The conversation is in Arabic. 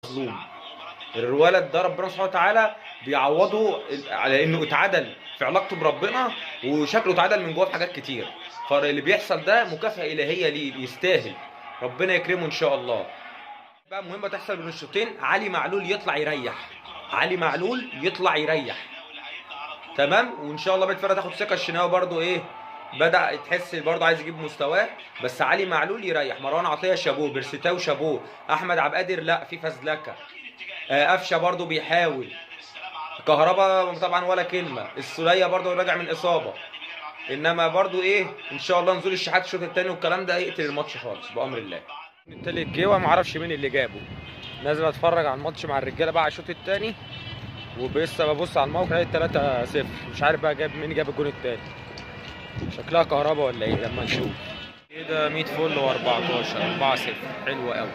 مظلوم. الولد ده ربنا سبحانه وتعالى بيعوضه على انه اتعدل في علاقته بربنا، وشكله اتعدل من جوه في حاجات كتير. فاللي بيحصل ده مكافأة إلهية ليه، يستاهل. ربنا يكرمه ان شاء الله. بقى مهمة تحصل بين الشوطين، علي معلول يطلع يريح. علي معلول يطلع يريح. تمام. وان شاء الله بقى الفرقه تاخد ثقه. الشناوي برضو ايه، بدأ تحس برضو عايز يجيب مستواه. بس علي معلول يريح. مروان عطيه شابوه، بيرستاو شابوه، احمد عبد القادر لا في فزلكه. قفشه برضو بيحاول. كهربا طبعا ولا كلمه. السوليه برضو راجع من اصابه. انما برضو ايه، ان شاء الله نزول الشحات الشوط الثاني والكلام ده يقتل الماتش خالص بامر الله. التالت جه ما اعرفش مين اللي جابه. لازم اتفرج على الماتش مع الرجاله بقى على الشوط الثاني. وبس ببص على الموقع لقيت 3-0. مش عارف بقى جاب مين جاب الجون الثاني. شكلها كهربا ولا ايه لما نشوف. كده 100 فل و14 4-0. حلو قوي.